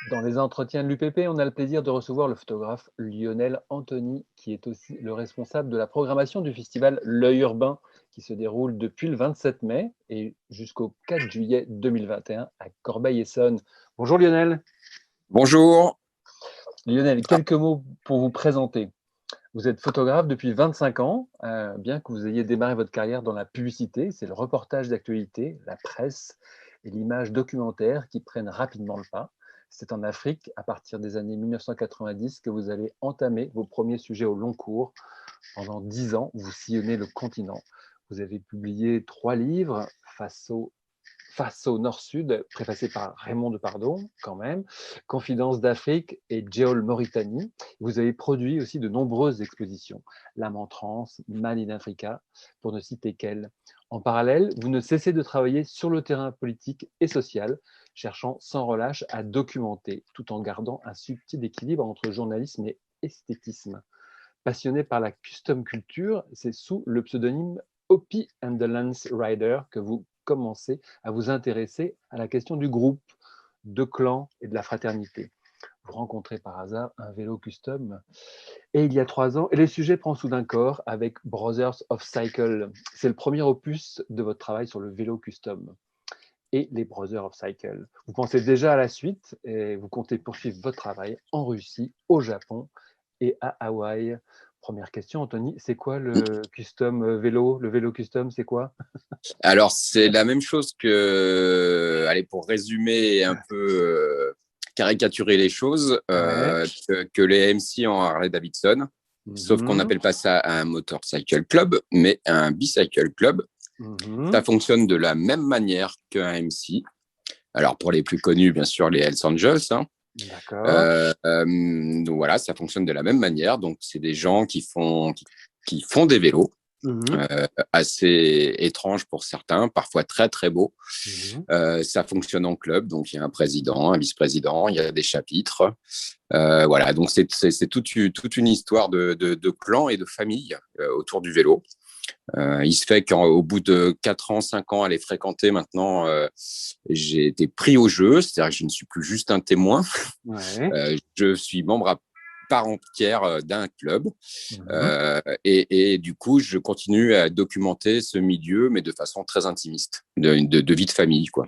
Dans les entretiens de l'UPP, on a le plaisir de recevoir le photographe Lionel Anthony, qui est aussi le responsable de la programmation du festival L'Œil Urbain, qui se déroule depuis le 27 mai et jusqu'au 4 juillet 2021 à Corbeil-Essonnes. Bonjour Lionel. Bonjour. Lionel, Ah, quelques mots pour vous présenter. Vous êtes photographe depuis 25 ans, bien que vous ayez démarré votre carrière dans la publicité, c'est le reportage d'actualité, la presse et l'image documentaire qui prennent rapidement le pas. C'est en Afrique, à partir des années 1990, que vous allez entamer vos premiers sujets au long cours. Pendant 10 ans, vous sillonnez le continent. Vous avez publié 3 livres, Face au Nord-Sud, préfacé par Raymond Depardon, quand même, Confidence d'Afrique et Géol Mauritanie. Vous avez produit aussi de nombreuses expositions, L'âme en transe, Man in Africa, pour ne citer qu'elles. En parallèle, vous ne cessez de travailler sur le terrain politique et social, cherchant sans relâche à documenter, tout en gardant un subtil équilibre entre journalisme et esthétisme. Passionné par la custom culture, c'est sous le pseudonyme Hoppy and the Lance Rider que vous commencez à vous intéresser à la question du groupe, de clan et de la fraternité. Vous rencontrez par hasard un vélo custom et il y a 3 ans, et le sujet prend soudain corps avec Brothers of Cycle. C'est le premier opus de votre travail sur le vélo custom et les Brothers of Cycle. Vous pensez déjà à la suite et vous comptez poursuivre votre travail en Russie, au Japon et à Hawaï. Première question, Anthony, c'est quoi le custom vélo? Le vélo custom, c'est quoi? Alors, c'est la même chose que, allez, pour résumer et un peu caricaturer les choses, Ouais. que les MC en Harley-Davidson, sauf qu'on Mhm. n'appelle pas ça un motorcycle club, mais un bicycle club. Ça Mhm. fonctionne de la même manière qu'un MC. Alors, pour les plus connus, bien sûr, les Hells Angels, hein. D'accord. Donc voilà, ça fonctionne de la même manière. Donc, c'est des gens qui font des vélos Mhm. assez étranges pour certains, parfois très très beaux. Mhm. Ça fonctionne en club, donc il y a un président, un vice-président, il y a des chapitres. Voilà, donc c'est toute une histoire de clan et de famille autour du vélo. Il se fait qu'au bout de 4 ans, 5 ans à les fréquenter maintenant, j'ai été pris au jeu, c'est-à-dire que je ne suis plus juste un témoin. Ouais. Je suis membre à part entière d'un club. Mhm. Et du coup, je continue à documenter ce milieu, mais de façon très intimiste, de vie de famille, quoi,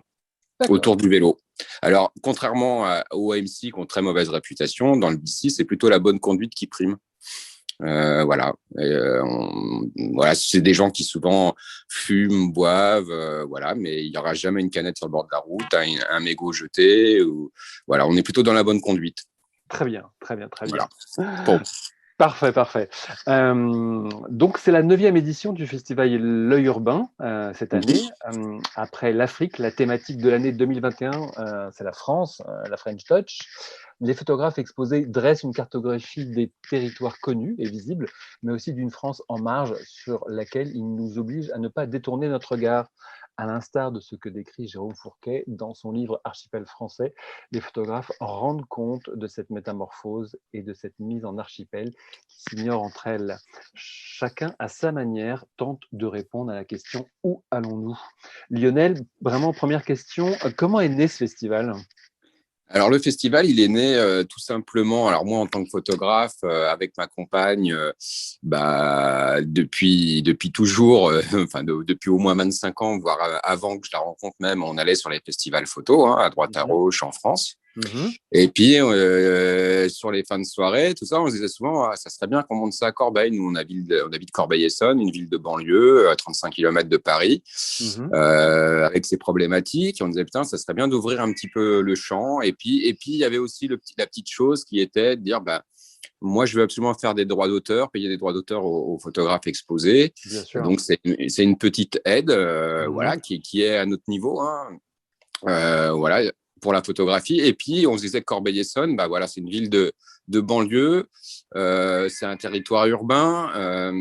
D'accord. autour du vélo. Alors, contrairement au AMC qui ont très mauvaise réputation, dans le BC, c'est plutôt la bonne conduite qui prime. Voilà. Voilà, c'est des gens qui souvent fument, boivent, voilà, mais il n'y aura jamais une canette sur le bord de la route, un mégot jeté. Voilà, on est plutôt dans la bonne conduite. Très bien, très bien, très bien. Voilà. Bon. Parfait, parfait. Donc, c'est la 9e édition du festival L'Œil Urbain cette année. Après l'Afrique, la thématique de l'année 2021, c'est la France, la French Touch. Les photographes exposés dressent une cartographie des territoires connus et visibles, mais aussi d'une France en marge sur laquelle ils nous obligent à ne pas détourner notre regard. À l'instar de ce que décrit Jérôme Fourquet dans son livre Archipel français, les photographes rendent compte de cette métamorphose et de cette mise en archipel qui s'ignorent entre elles. Chacun, à sa manière, tente de répondre à la question où allons-nous? Lionel, vraiment, première question, comment est né ce festival? Alors le festival, il est né tout simplement. Alors moi, en tant que photographe, avec ma compagne, bah depuis toujours, enfin depuis au moins 25 ans, voire avant que je la rencontre même, on allait sur les festivals photo, hein, à droite à Mhm. gauche en France. Mhm. Et puis sur les fins de soirée, tout ça, on se disait souvent, ah, ça serait bien qu'on monte ça à Corbeil. Nous, on habite Corbeil-Essonnes, une ville de banlieue, à 35 km de Paris, Mhm. avec ses problématiques. Et on disait, putain, ça serait bien d'ouvrir un petit peu le champ. Et puis il y avait aussi la petite chose qui était de dire, bah, moi, je veux absolument faire des droits d'auteur, payer des droits d'auteur aux photographes exposés. Bien sûr. Donc, c'est une petite aide, Mhm. voilà, qui est à notre niveau, hein. Voilà, pour la photographie. Et puis, on se disait que Corbeil-Essonnes, bah voilà, c'est une ville de banlieue, c'est un territoire urbain.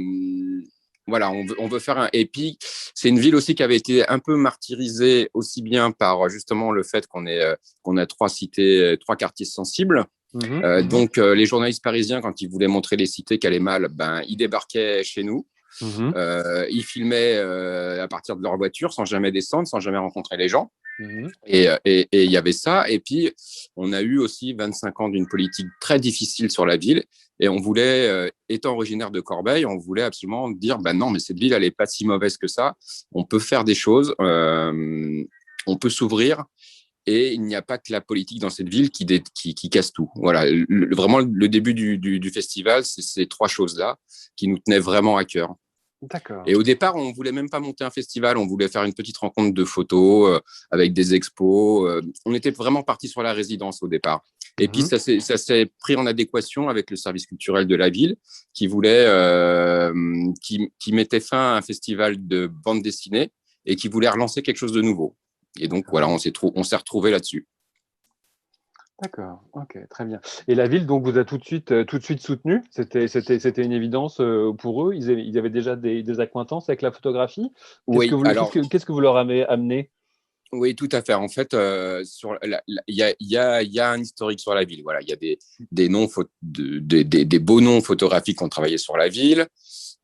Voilà, on veut faire un. Et puis, c'est une ville aussi qui avait été un peu martyrisée aussi bien par justement le fait qu'on a 3 cités, 3 quartiers sensibles. Mhm. Mhm. Donc, les journalistes parisiens, quand ils voulaient montrer les cités qui allaient mal, ben, ils débarquaient chez nous. Mhm. Ils filmaient à partir de leur voiture, sans jamais descendre, sans jamais rencontrer les gens. Mhm. Et il y avait ça. Et puis, on a eu aussi 25 ans d'une politique très difficile sur la ville. Et on voulait, étant originaire de Corbeil, on voulait absolument dire, ben non, mais cette ville, elle n'est pas si mauvaise que ça. On peut faire des choses, on peut s'ouvrir. Et il n'y a pas que la politique dans cette ville qui casse tout. Voilà, vraiment, le début du festival, c'est ces trois choses-là qui nous tenaient vraiment à cœur. D'accord. Et au départ, on voulait même pas monter un festival, on voulait faire une petite rencontre de photos avec des expos. On était vraiment parti sur la résidence au départ. Et puis, Mhm. ça s'est pris en adéquation avec le service culturel de la ville qui voulait, qui mettait fin à un festival de bande dessinée et qui voulait relancer quelque chose de nouveau. Et donc, voilà, D'accord. on s'est retrouvés là-dessus. D'accord. Ok, très bien. Et la ville, donc, vous a tout de suite soutenu. C'était une évidence pour eux. Ils avaient déjà des accointances avec la photographie. Oui, alors, Qu'est-ce que vous leur avez amené? oui, tout à fait. En fait, il y a un historique sur la ville. Voilà, il y a des noms, des beaux noms photographiques qui ont travaillé sur la ville.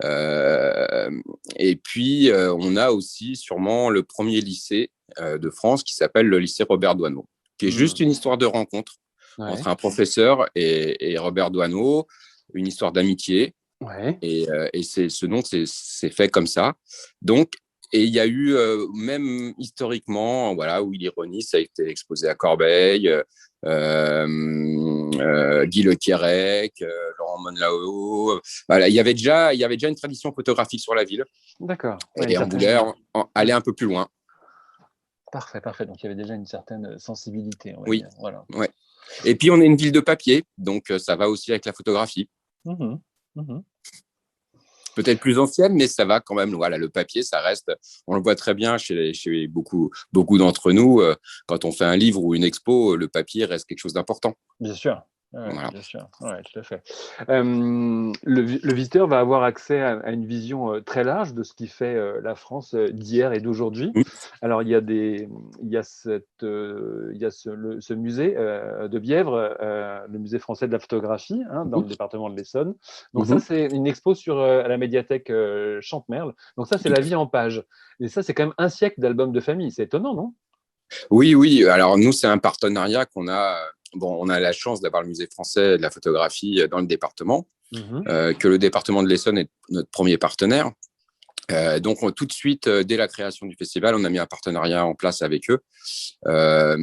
Euh, et puis, on a aussi sûrement le premier lycée de France qui s'appelle le lycée Robert Doisneau, qui est juste Hmm. une histoire de rencontre Ouais. entre un professeur et Robert Doisneau, une histoire d'amitié. Ouais. Et ce nom, c'est fait comme ça. Donc, et il y a eu, même historiquement, voilà, où l'ironie, ça a été exposé à Corbeil, Guy Le Quérec, Laurent Monlao. Voilà, il y avait déjà une tradition photographique sur la ville. D'accord. Ouais, une Et on voulait certaine. aller un peu plus loin. Parfait, parfait. Donc il y avait déjà une certaine sensibilité, on va Oui. dire. Voilà. Ouais. Et puis, on est une ville de papier, donc ça va aussi avec la photographie. Mhm. Mhm. Peut-être plus ancienne, mais ça va quand même. Voilà, le papier, ça reste, on le voit très bien chez beaucoup d'entre nous. Quand on fait un livre ou une expo, le papier reste quelque chose d'important. Bien sûr. Ouais, Voilà. bien sûr. Ouais, tout à fait. Le visiteur va avoir accès à une vision très large de ce qui fait la France d'hier et d'aujourd'hui. Mmh. Alors, il y a il y a ce musée de Bièvre, le musée français de la photographie, hein, dans Mmh. le département de l'Essonne. Donc ça, Mmh. c'est une expo sur à la médiathèque Chantemerle. Donc ça, c'est Tout la à vie fait. en page. Et ça, c'est quand même un siècle d'albums de famille. C'est étonnant, non? Oui, oui. Alors, nous, c'est un partenariat qu'on a. Bon, on a la chance d'avoir le musée français de la photographie dans le département, Mhm. que le département de l'Essonne est notre premier partenaire. Donc, tout de suite, dès la création du festival, on a mis un partenariat en place avec eux. Euh,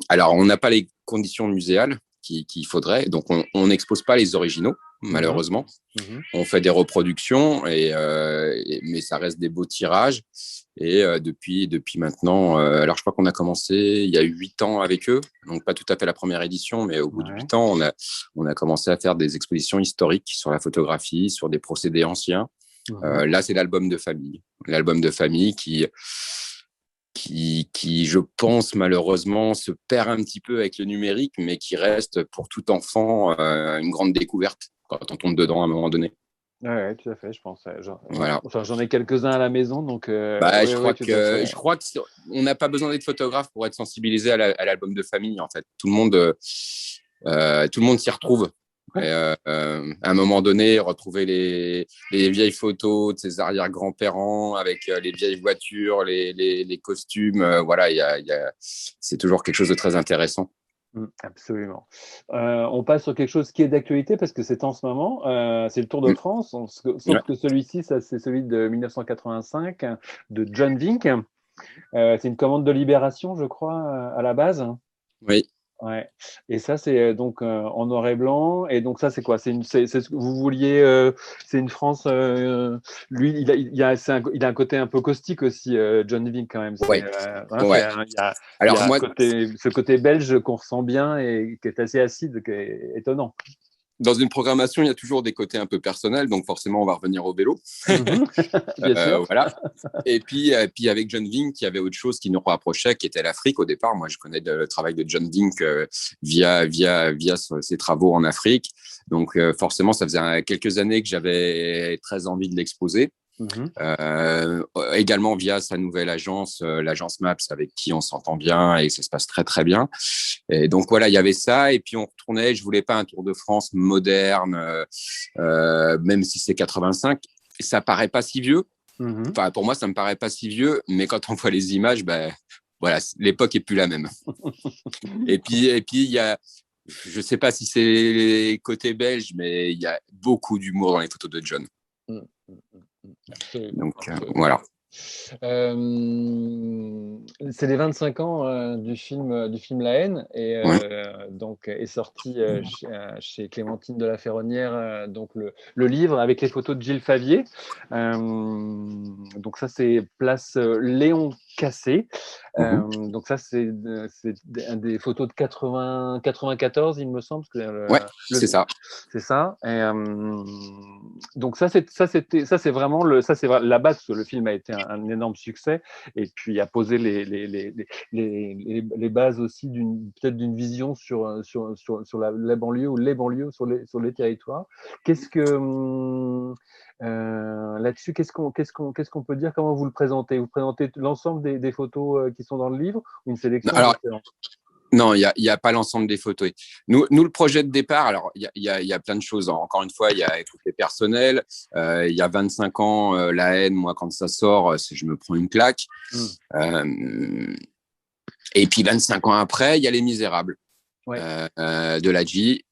alors, on n'a pas les conditions muséales qu'il faudrait, donc on n'expose pas les originaux, Mhm. malheureusement. Mhm. On fait des reproductions, mais ça reste des beaux tirages. Et depuis maintenant, alors je crois qu'on a commencé il y a 8 ans avec eux, donc pas tout à fait la première édition, mais au bout de Ouais. 8 ans, on a commencé à faire des expositions historiques sur la photographie, sur des procédés anciens. Mhm. Là, c'est l'album de famille. L'album de famille qui, je pense, malheureusement, se perd un petit peu avec le numérique, mais qui reste pour tout enfant une grande découverte quand on tombe dedans à un moment donné. Ouais, ouais, tout à fait, je pense. Ouais, ouais. Voilà. Enfin, j'en ai quelques-uns à la maison, donc Bah, oui, oui, tout à fait. je crois que on n'a pas besoin d'être photographe pour être sensibilisé à l'album de famille. En fait, tout le monde s'y retrouve. Et, Ouais. à un moment donné, retrouver les vieilles photos de ses arrière-grands-parents avec les vieilles voitures, les costumes, voilà, c'est toujours quelque chose de très intéressant. Absolument. On passe sur quelque chose qui est d'actualité parce que c'est en ce moment, c'est le Tour de Mm. France, Ouais. sauf que celui-ci, ça, c'est celui de 1985 de John Vink. C'est une commande de Libération, je crois, à la base. Oui. Ouais. Et ça, c'est donc en noir et blanc. Et donc ça, c'est quoi? C'est ce que vous vouliez. C'est une France. Lui, il a un côté un peu caustique aussi, John Vink quand même. Ouais. Voilà, Ouais. il y Alors a moi, ce côté belge qu'on ressent bien et qui est assez acide, qui est étonnant. dans une programmation, il y a toujours des côtés un peu personnels, donc forcément, on va revenir au vélo. Mhm. Bien sûr. Voilà. Puis avec John Vink, il y avait autre chose qui nous rapprochait, qui était l'Afrique au départ. Moi, je connais le travail de John Vink via ses travaux en Afrique. Donc, forcément, ça faisait quelques années que j'avais très envie de l'exposer. Mhm. Également via sa nouvelle agence, l'agence Maps, avec qui on s'entend bien et ça se passe très très bien. Et donc voilà, il y avait ça. Et puis on retournait. Je voulais pas un Tour de France moderne, même si c'est 85. ça paraît pas si vieux. Mhm. Enfin, pour moi, ça me paraît pas si vieux, mais quand on voit les images, voilà, l'époque est plus la même. Et puis, il y a, je sais pas si c'est côté belge, mais il y a beaucoup d'humour dans les photos de John. Absolument, Donc, absolument. voilà. C'est les 25 ans du film La Haine et Ouais. donc est sorti chez Clémentine de la Ferronnière donc le livre avec les photos de Gilles Favier. Donc ça c'est place Léon Cassé. Donc ça c'est des photos de 94 il me semble que Ouais, c'est ça. c'est ça. Et, donc ça c'est vraiment la base parce que le film a été un énorme succès et puis a posé les bases aussi peut-être d'une vision sur la banlieue ou les banlieues sur les territoires. Qu'est-ce que là-dessus, qu'est-ce qu'on peut dire? Comment vous le présentez? Vous présentez l'ensemble des photos qui sont dans le livre ou une sélection Alors, différente? non, il y a pas l'ensemble des photos. Nous, le projet de départ, alors il y a plein de choses. Encore une fois, il y a les côtés personnels. Il y a 25 ans, La Haine, moi, quand ça sort, je me prends une claque. Et puis 25 ans après, il y a Les Misérables de Ladji.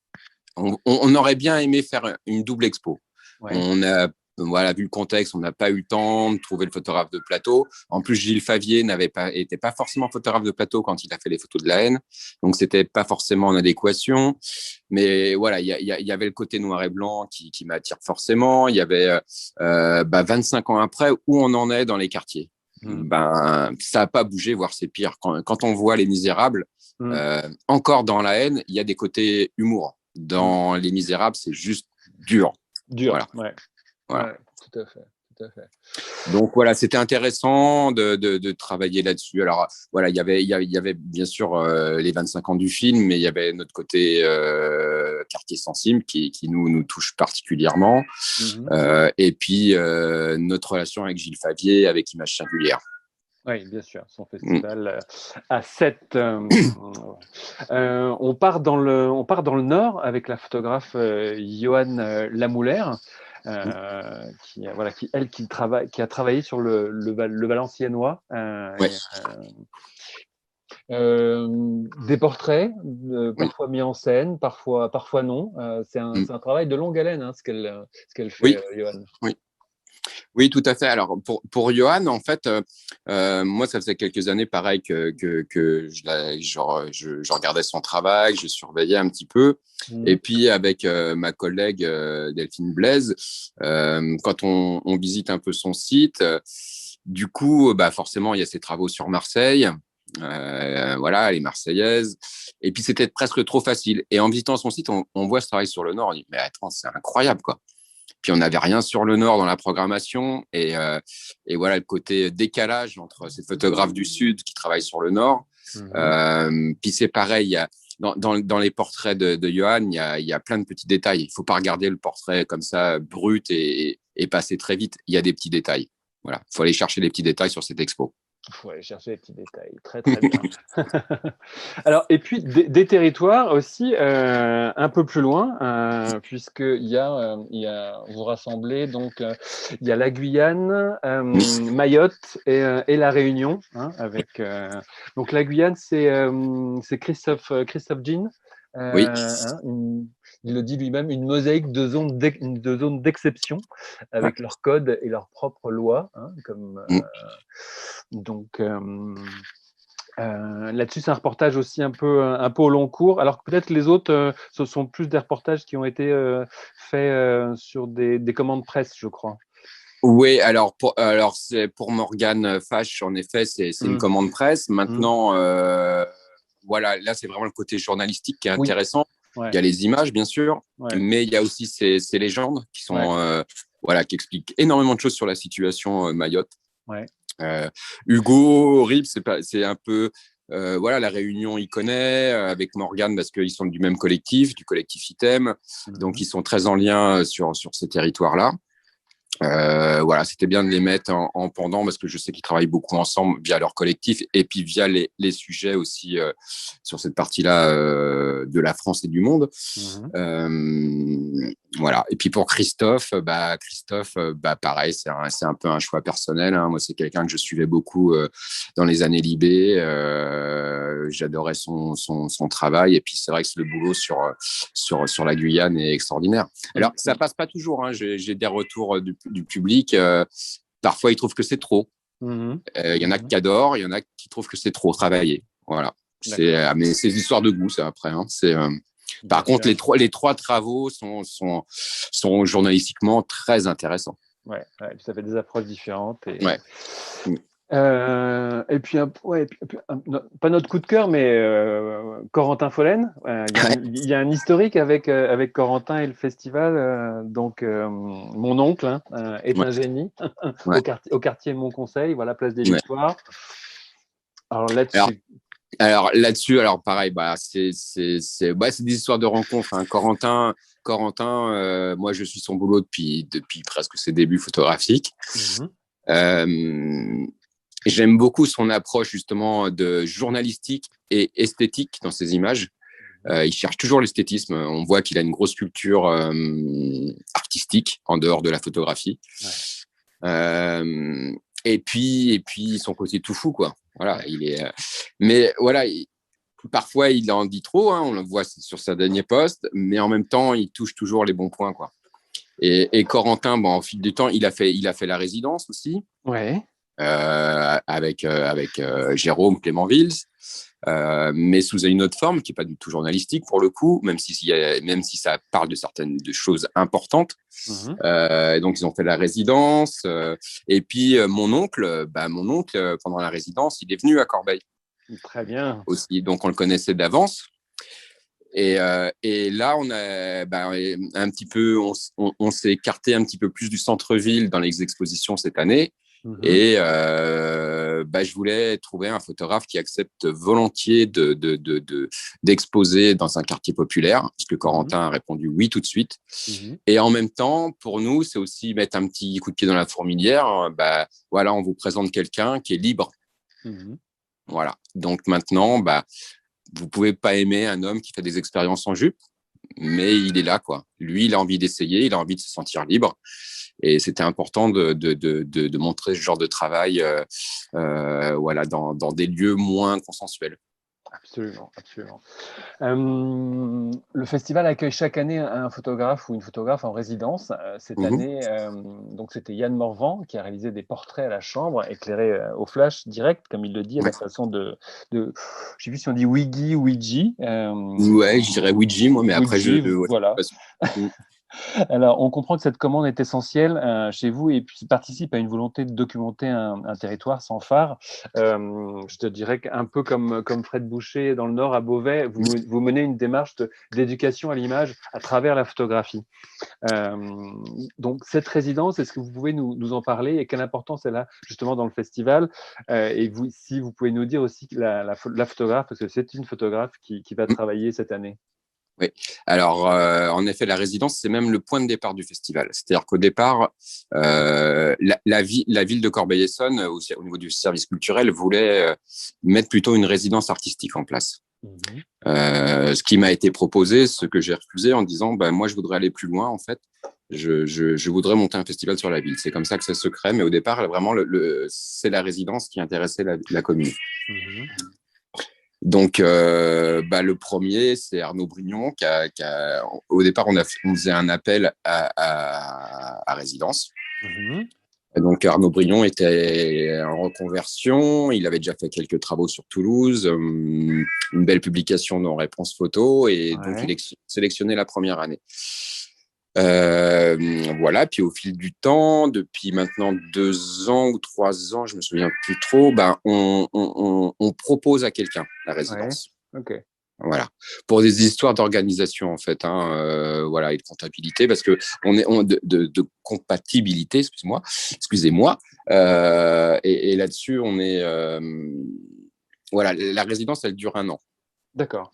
On aurait bien aimé faire une double expo. Ouais. On a Voilà, vu le contexte, on n'a pas eu le temps de trouver le photographe de plateau. En plus, Gilles Favier était pas forcément photographe de plateau quand il a fait les photos de La Haine, donc c'était pas forcément en adéquation. Mais voilà, il y avait le côté noir et blanc qui m'attire forcément. Il y avait 25 ans après, où on en est dans les quartiers. Ça n'a pas bougé, voire c'est pire. Quand on voit Les Misérables, encore dans La Haine, il y a des côtés humour. Dans Les Misérables, c'est juste dur. Voilà. Voilà. Ouais, tout à fait. Donc voilà, c'était intéressant de travailler là-dessus. Alors voilà, il y avait bien sûr les 25 ans du film, mais il y avait notre côté quartier sensible qui nous touche particulièrement. Et puis notre relation avec Gilles Favier, avec Images Singulières. Oui, bien sûr, son festival à 7. On part dans le Nord avec la photographe Johan Lamoulaire, qui a travaillé sur le Valenciennois. Des portraits, parfois mis en scène, parfois non. C'est un travail de longue haleine, ce qu'elle fait, Johan. Oui, tout à fait. Alors, pour Johan, en fait, moi, ça faisait quelques années, pareil, que je regardais son travail, je surveillais un petit peu. Et puis, avec ma collègue Delphine Blaise, quand on visite un peu son site, du coup, forcément, il y a ses travaux sur Marseille. Voilà, elle est marseillaise. Et puis, c'était presque trop facile. Et en visitant son site, on voit ce travail sur le Nord. On dit, mais attends, c'est incroyable, quoi. Puis on n'avait rien sur le Nord dans la programmation. Et voilà le côté décalage entre ces photographes du Sud qui travaillent sur le Nord. Puis c'est pareil, dans les portraits de Johan, il y a plein de petits détails. Il ne faut pas regarder le portrait comme ça, brut, et passer très vite. Il y a des petits détails. Voilà, il faut aller chercher les petits détails sur cette expo. Il faut aller chercher les petits détails. Très, très bien. Alors, et puis, des territoires aussi un peu plus loin, puisqu'il y a, vous rassemblez, donc, il y a la Guyane, Mayotte et la Réunion. Avec, donc, la Guyane, c'est Christophe Jean. Oui. Il le dit lui-même, une mosaïque de zones d'exception avec leurs codes et leurs propres lois. Donc là-dessus, c'est un reportage aussi un peu au long cours. Alors que peut-être les autres, ce sont plus des reportages qui ont été faits sur des commandes presse, je crois. Oui, alors c'est pour Morgane Fache, en effet, c'est une commande presse. Maintenant, voilà, là, c'est vraiment le côté journalistique qui est intéressant. Oui. Il y a les images, bien sûr, mais il y a aussi ces légendes qui sont, qui expliquent énormément de choses sur la situation Mayotte. Hugo Rib, c'est un peu, la Réunion, il connaît avec Morgane parce qu'ils sont du même collectif, du collectif Item, donc ils sont très en lien sur ces territoires-là. Voilà, c'était bien de les mettre en pendant parce que je sais qu'ils travaillent beaucoup ensemble via leur collectif et puis via les sujets aussi sur cette partie-là de la France et du monde. Mhm. Voilà. Et puis pour Christophe, pareil, c'est un peu un choix personnel, hein. Moi, c'est quelqu'un que je suivais beaucoup dans les années Libé. J'adorais son travail. Et puis c'est vrai que le boulot sur la Guyane est extraordinaire. Alors, ça passe pas toujours, hein. J'ai des retours du public. Parfois, ils trouvent que c'est trop. Mhm. Il y en a qui adorent, il y en a qui trouvent que c'est trop travaillé. Voilà. Mais c'est une histoire de goût, ça, après, hein. Par contre, les trois travaux sont journalistiquement très intéressants. Ouais, ça fait des approches différentes. Ouais. Et puis, pas notre coup de cœur, mais Corentin Follen. Il y a un historique avec Corentin et le festival. Donc, mon oncle est Ouais. un génie Ouais. au quartier Mont-Conseil, voilà, place des Ouais. Victoires. Alors là-dessus. Alors là-dessus, pareil, c'est des histoires de rencontres, hein. Corentin, moi je suis son boulot depuis presque ses débuts photographiques. J'aime beaucoup son approche justement de journalistique et esthétique dans ses images. Il cherche toujours l'esthétisme. On voit qu'il a une grosse culture artistique en dehors de la photographie. Et puis son côté tout fou, quoi. Voilà, mais voilà, parfois il en dit trop, hein, on le voit sur sa dernière poste, mais en même temps il touche toujours les bons points, quoi. Et Corentin, au fil du temps, il a fait la résidence aussi. Ouais. Avec Jérôme Clément-Vils, mais sous une autre forme qui n'est pas du tout journalistique pour le coup, même si ça parle de certaines choses importantes. Donc ils ont fait la résidence, et puis mon oncle, pendant la résidence, il est venu à Corbeil. Très bien. Aussi, donc on le connaissait d'avance. Et là, on a un petit peu, on s'est écarté un petit peu plus du centre-ville dans les expositions cette année. Et je voulais trouver un photographe qui accepte volontiers d'exposer dans un quartier populaire, puisque Corentin a répondu oui tout de suite. Et en même temps, pour nous, c'est aussi mettre un petit coup de pied dans la fourmilière. Voilà, on vous présente quelqu'un qui est libre. Voilà. Donc maintenant, vous pouvez pas aimer un homme qui fait des expériences en jupe, mais il est là, quoi. Lui, il a envie d'essayer, il a envie de se sentir libre. Et c'était important de montrer ce genre de travail voilà, dans des lieux moins consensuels. Absolument, absolument. Le festival accueille chaque année un photographe ou une photographe en résidence. Cette année, donc c'était Yann Morvan qui a réalisé des portraits à la chambre, éclairés au flash direct, comme il le dit, à la façon de je ne sais plus si on dit Wiggy ou Ouija. Ouais, je dirais Ouija, moi, mais après, voilà. Alors, on comprend que cette commande est essentielle chez vous et puis participe à une volonté de documenter un territoire sans phare. Je te dirais qu'un peu comme Fred Boucher dans le Nord, à Beauvais, vous menez une démarche d'éducation à l'image à travers la photographie. Donc, cette résidence, est-ce que vous pouvez nous en parler et quelle importance elle a justement dans le festival et si vous pouvez nous dire aussi la photographe, parce que c'est une photographe qui va travailler cette année. Oui. Alors, en effet, la résidence, c'est même le point de départ du festival. C'est-à-dire qu'au départ, la ville de Corbeil-Essonnes, au niveau du service culturel, voulait mettre plutôt une résidence artistique en place. Ce qui m'a été proposé, ce que j'ai refusé en disant, moi, je voudrais aller plus loin, en fait. Je voudrais monter un festival sur la ville. C'est comme ça que ça se crée. Mais au départ, vraiment, c'est la résidence qui intéressait la commune. Donc, le premier, c'est Arnaud Brignon au départ, on faisait un appel à résidence. Donc, Arnaud Brignon était en reconversion. Il avait déjà fait quelques travaux sur Toulouse, une belle publication dans Réponse Photo, et donc il est sélectionné la première année. Voilà, puis au fil du temps, depuis maintenant 2 ans ou 3 ans, je me souviens plus trop, on propose à quelqu'un la résidence. Voilà, pour des histoires d'organisation en fait, voilà, et de comptabilité, parce que de compatibilité, excusez-moi, et là-dessus on est, voilà, la résidence elle dure 1 an. D'accord.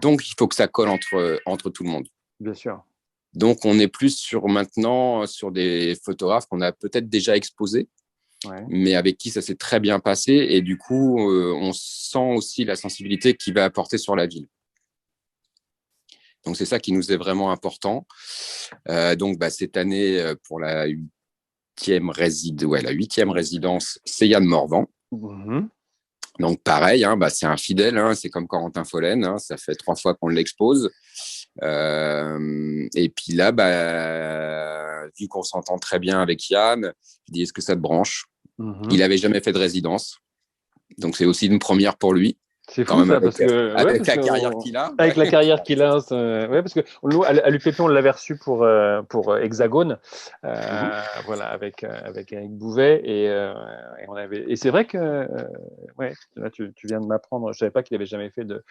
Donc il faut que ça colle entre tout le monde. Bien sûr. Donc, on est plus maintenant sur des photographes qu'on a peut-être déjà exposés, mais avec qui ça s'est très bien passé. Et du coup, on sent aussi la sensibilité qu'il va apporter sur la ville. Donc, c'est ça qui nous est vraiment important. Donc, cette année, pour la huitième résidence, c'est Yann Morvan. Donc, pareil, c'est un fidèle, c'est comme Corentin Follen, ça fait 3 fois qu'on l'expose. Et puis là, vu qu'on s'entend très bien avec Yann, je dis, est-ce que ça te branche? Il n'avait jamais fait de résidence, donc c'est aussi une première pour lui. C'est fou ça, parce que avec la carrière qu'il a. Avec la carrière qu'il a, parce que nous, à l'UPP, on l'avait reçu pour Hexagone, voilà, avec Eric Bouvet, et c'est vrai que, là, tu viens de m'apprendre, je savais pas qu'il avait jamais fait de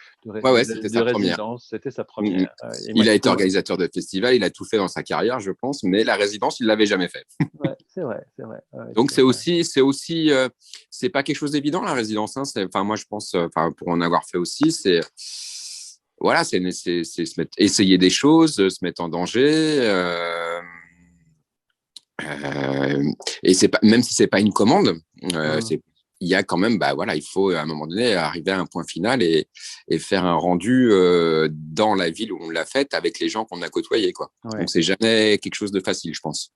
résidence, c'était sa première. Il a été organisateur de festival, il a tout fait dans sa carrière, je pense, mais la résidence, il l'avait jamais fait. Ouais, c'est vrai. Donc c'est aussi, c'est pas quelque chose d'évident la résidence. Moi je pense, pour en avoir fait aussi, c'est essayer des choses, se mettre en danger. Et c'est pas, même si c'est pas une commande, il y a quand même, il faut à un moment donné arriver à un point final et faire un rendu dans la ville où on l'a fait avec les gens qu'on a côtoyés, quoi. Donc c'est jamais quelque chose de facile, je pense.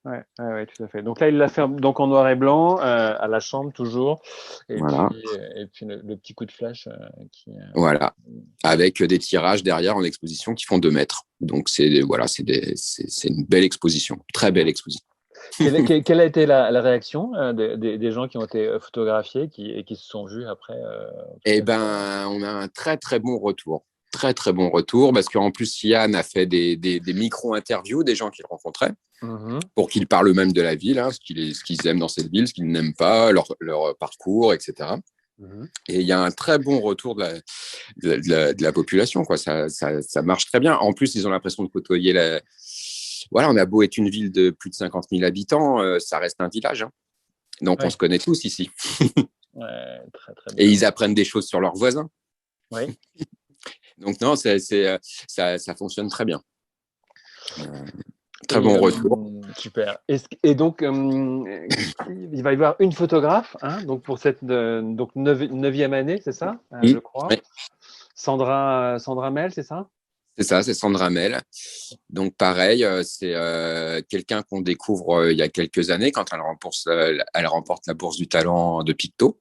Ouais, tout à fait. Donc là, il l'a fait donc en noir et blanc, à la chambre toujours, et puis le petit coup de flash Voilà, avec des tirages derrière en exposition qui font 2 mètres. Donc c'est une belle exposition, très belle exposition. Quelle a été la réaction des gens qui ont été photographiés et qui se sont vus après? On a un très très bon retour. Très très bon retour, parce qu'en plus Yann a fait des micro-interviews des gens qu'il rencontrait, pour qu'ils parlent eux-mêmes de la ville, ce qu'ils aiment dans cette ville, ce qu'ils n'aiment pas, leur parcours, etc. Et il y a un très bon retour de la population, quoi. Ça marche très bien. En plus, ils ont l'impression de côtoyer on a beau être une ville de plus de 50 000 habitants, ça reste un village. Donc, on se connaît tous ici. Très, très bien. Et ils apprennent des choses sur leurs voisins. Oui. Donc, non, ça fonctionne très bien. Très bon retour. Super. Et donc, il va y avoir une photographe, donc pour cette 9e année, c'est ça, je crois. Oui. Sandra Mel, c'est ça? C'est ça, c'est Sandra Mel. Donc, pareil, c'est quelqu'un qu'on découvre il y a quelques années quand elle remporte la bourse du talent de Picto.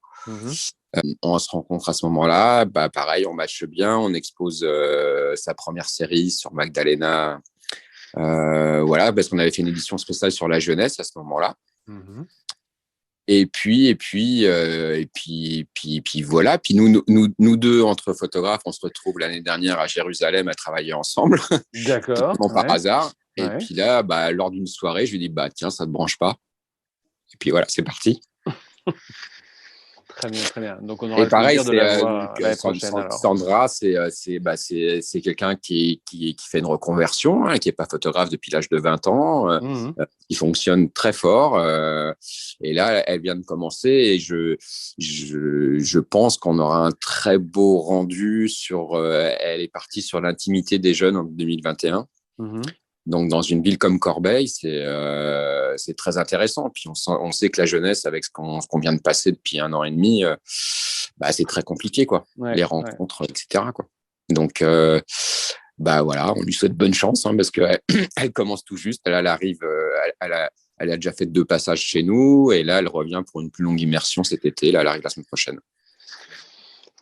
On se rencontre à ce moment-là. Pareil, on matche bien. On expose sa première série sur Magdalena. Parce qu'on avait fait une édition spéciale sur la jeunesse à ce moment-là. Et puis voilà. Puis nous deux, entre photographes, on se retrouve l'année dernière à Jérusalem à travailler ensemble. D'accord. Par hasard. Et puis là, lors d'une soirée, je lui dis, tiens, ça te branche pas? Et puis voilà, c'est parti. Très bien, très bien. Donc, on aura le plaisir de la voir l'année prochaine. Sandra, c'est quelqu'un qui fait une reconversion, qui n'est pas photographe depuis l'âge de 20 ans, qui fonctionne très fort. Et là, elle vient de commencer et je pense qu'on aura un très beau rendu elle est partie sur l'intimité des jeunes en 2021. Donc, dans une ville comme Corbeil, c'est très intéressant. Puis, on sait que la jeunesse, avec ce qu'on vient de passer depuis 1 an et demi, c'est très compliqué, quoi. Les rencontres, etc., quoi. Donc, on lui souhaite bonne chance, parce qu'elle elle commence tout juste. Elle arrive, elle a déjà fait 2 passages chez nous. Et là, elle revient pour une plus longue immersion cet été. Là, elle arrive la semaine prochaine.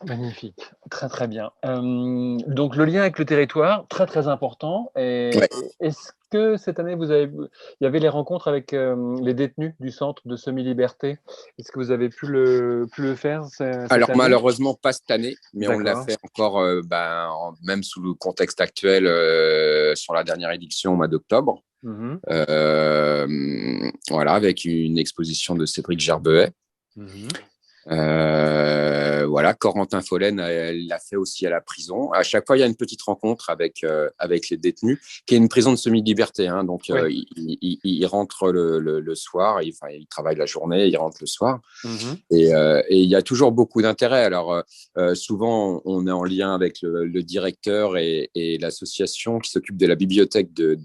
Magnifique, très très bien. Donc le lien avec le territoire, très très important. Est-ce que cette année il y avait les rencontres avec les détenus du centre de semi-liberté? Est-ce que vous avez pu le faire cette Alors année? Malheureusement pas cette année, mais on l'a fait encore, même sous le contexte actuel, sur la dernière édition au mois d'octobre. Avec une exposition de Cédric Gerbehet. Voilà, Corentin Follen, elle l'a fait aussi à la prison. À chaque fois, il y a une petite rencontre avec les détenus, qui est une prison de semi-liberté. Hein, donc, Oui. il rentre le soir, il travaille la journée, il rentre le soir. Mhm. Et il y a toujours beaucoup d'intérêt. Alors, souvent, on est en lien avec le directeur et l'association qui s'occupe de la bibliothèque du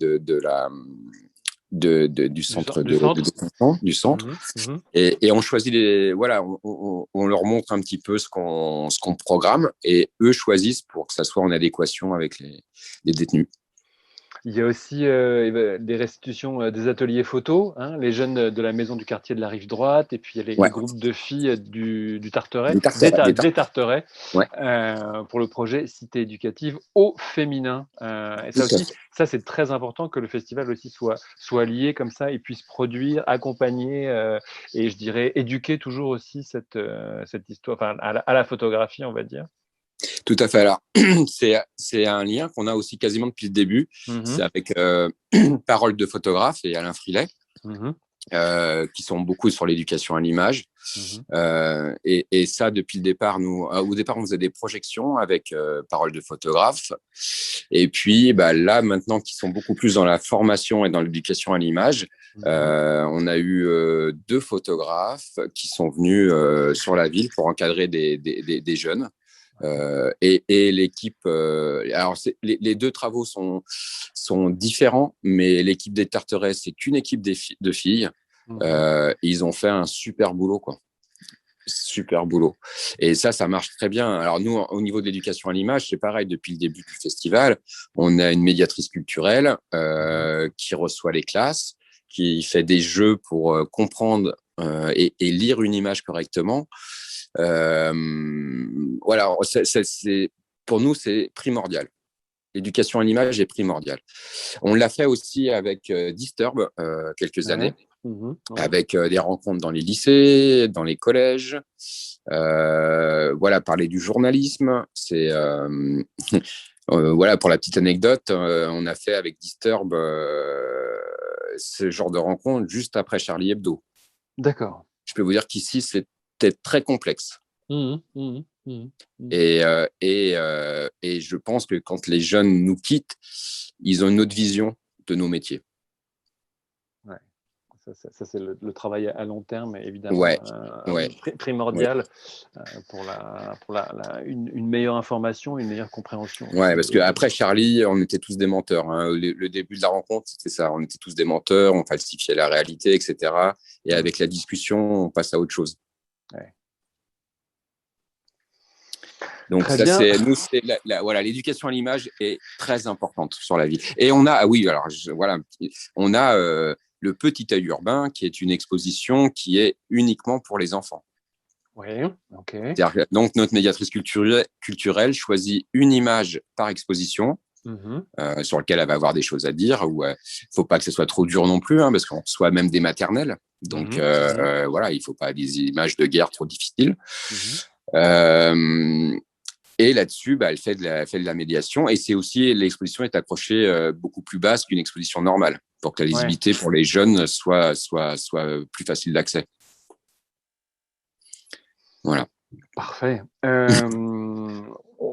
centre Du de centre. détention, du centre. Mhm. Mhm. Et on choisit voilà, on leur montre un petit peu ce qu'on programme et eux choisissent pour que ça soit en adéquation avec les détenus. Il y a aussi des restitutions des ateliers photos, hein, les jeunes de la maison du quartier de la Rive Droite, et puis il y a les Ouais, groupes de filles du Tarteret, des tartares, des des tartares. Tarterets, Ouais, pour le projet Cité éducative au féminin. Et tout ça à aussi, fait. ça c'est très important que le festival aussi soit lié comme ça et puisse produire, accompagner et je dirais éduquer toujours aussi cette histoire, enfin, à la photographie, on va dire. Tout à fait. Alors, c'est un lien qu'on a aussi quasiment depuis le début. C'est Mhm, avec Parole de photographe et Alain Frilet, mhm, qui sont beaucoup sur l'éducation à l'image. mhm, Et ça, depuis le départ, au départ, on faisait des projections avec Parole de photographe. Et puis, bah, là, maintenant, qu'ils sont beaucoup plus dans la formation et dans l'éducation à l'image, mhm. on a eu deux photographes qui sont venus sur la ville pour encadrer des jeunes. Et l'équipe, alors les deux travaux sont différents, mais l'équipe des Tarterets, c'est qu'une équipe de filles. Mhm. Ils ont fait un super boulot, quoi. Super boulot. Et ça marche très bien. Alors nous, au niveau de l'éducation à l'image, c'est pareil, depuis le début du festival, on a une médiatrice culturelle Mhm. qui reçoit les classes, qui fait des jeux pour comprendre et lire une image correctement. Euh, voilà, pour nous, c'est primordial. L'éducation à l'image est primordiale. On l'a fait aussi avec Disturb quelques Ouais. années, Mhm. Ouais. avec des rencontres dans les lycées, dans les collèges. Voilà, parler du journalisme, c'est voilà, pour la petite anecdote, on a fait avec Disturb ce genre de rencontre juste après Charlie Hebdo. D'accord. Je peux vous dire qu'ici, c'était très complexe. Mhm, mhm, mhm, mhm. Et je pense que quand les jeunes nous quittent, ils ont une autre vision de nos métiers. Ouais. Ça, c'est le travail à long terme, évidemment, Ouais, ouais, ouais. primordial pour une meilleure information, une meilleure compréhension Ouais, aussi parce qu'après Charlie, on était tous des menteurs. Hein. Le début de la rencontre, c'était ça. On était tous des menteurs, on falsifiait la réalité, etc. Et Mhm. avec la discussion, on passe à autre chose. Ouais. Donc Très ça, bien. c'est voilà, l'éducation à l'image est très importante sur la vie. Et on a, ah oui, alors voilà, on a le Petit œil urbain, qui est une exposition qui est uniquement pour les enfants. Oui, ok. Donc notre médiatrice culturelle choisit une image par exposition Mhm, sur lequel elle va avoir des choses à dire. Ou faut pas que ce soit trop dur non plus, hein, parce qu'on reçoit même des maternelles. Donc mhm, mhm, voilà, il faut pas des images de guerre trop difficiles. mhm. Euh, et là-dessus, bah, elle fait de la médiation. Et c'est aussi, l'exposition est accrochée beaucoup plus basse qu'une exposition normale, pour que la Ouais, lisibilité pour les jeunes soit plus facile d'accès. Voilà. parfait.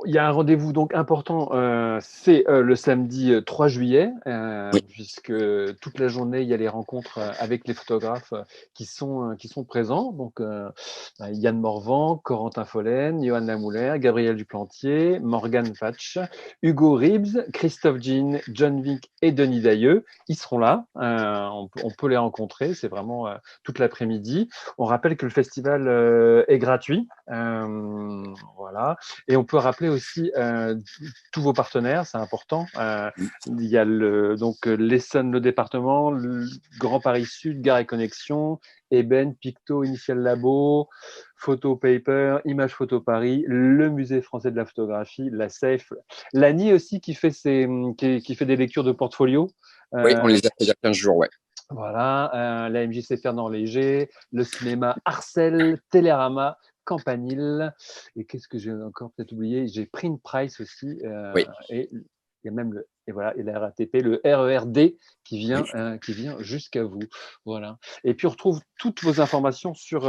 Il y a un rendez-vous donc important, c'est le samedi 3 juillet, Oui. puisque toute la journée, il y a les rencontres avec les photographes qui sont présents. Donc, Yann Morvan, Corentin Follen, Johan Lamouler, Gabriel Duplantier, Morgan Patch, Hugo Ribs, Christophe Jean, John Vick et Denis Dailleux. Ils seront là. On peut les rencontrer. C'est vraiment toute l'après-midi. On rappelle que le festival est gratuit. Voilà. Et on peut rappeler aussi tous vos partenaires, c'est important. Il y a donc l'Essonne, le département, le Grand Paris Sud, Gare et Connexion, Eben, Picto, Initial Labo, Photo Paper, Image Photo Paris, le Musée français de la photographie, la SAFE, l'ANI aussi qui fait des lectures de portfolio. Oui, on Euh, les a fait il y a 15 jours, ouais. voilà, la MJC Fernand Léger, le cinéma Arcel, Télérama, Campanile. Et qu'est-ce que j'ai encore peut-être oublié? J'ai Print Price aussi. Oui. Et y a même et voilà, et la RATP, le RERD qui vient jusqu'à vous. Voilà. Et puis on retrouve toutes vos informations sur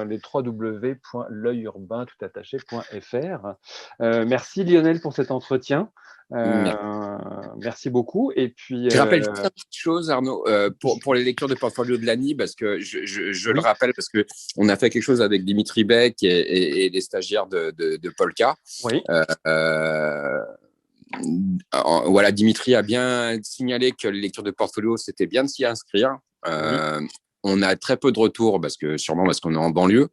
les www.l'œilurbain.fr. Merci Lionel pour cet entretien. Merci beaucoup. Et puis, Je rappelle juste une petite chose, Arnaud, pour les lectures de portfolio de l'ANI, parce que je le rappelle, parce qu'on a fait quelque chose avec Dimitri Beck et les stagiaires de Polka. Oui. Voilà, Dimitri a bien signalé que les lectures de portfolio, c'était bien de s'y inscrire. On a très peu de retours, sûrement parce qu'on est en banlieue.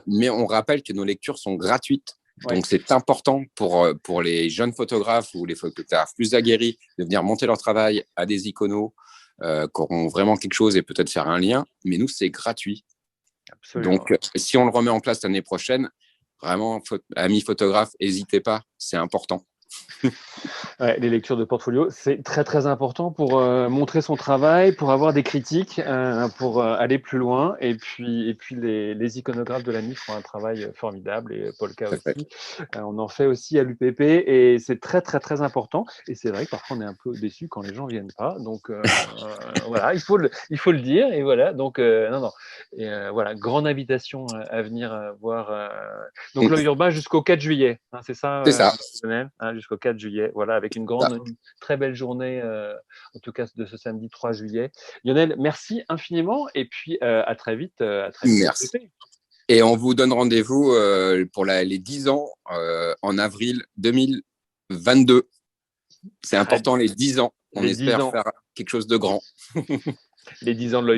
Mais on rappelle que nos lectures sont gratuites. Donc, c'est important pour les jeunes photographes ou les photographes plus aguerris de venir monter leur travail à des iconos qui auront vraiment quelque chose et peut-être faire un lien. Mais nous, c'est gratuit. Absolument. Donc, si on le remet en place l'année prochaine, vraiment, amis photographes, n'hésitez pas, c'est important. Les lectures de portfolio, c'est très très important pour montrer son travail, pour avoir des critiques, pour aller plus loin. Et puis les iconographes de l'ANI font un travail formidable et Polka aussi. On en fait aussi à l'UPP et c'est très très très important. Et c'est vrai que parfois on est un peu déçu quand les gens viennent pas. Donc voilà, il faut le dire. Et voilà, donc non. Et voilà, grande invitation à venir voir. Donc l'œil urbain jusqu'au 4 juillet, hein, c'est ça. C'est ça. Jusqu'au 4 juillet, voilà, avec une très belle journée, en tout cas de ce samedi 3 juillet. Lionel, merci infiniment et puis à très vite. Merci. Et on vous donne rendez-vous pour les 10 ans en avril 2022. C'est important, les 10 ans. On espère faire quelque chose de grand. Les 10 ans de l'œil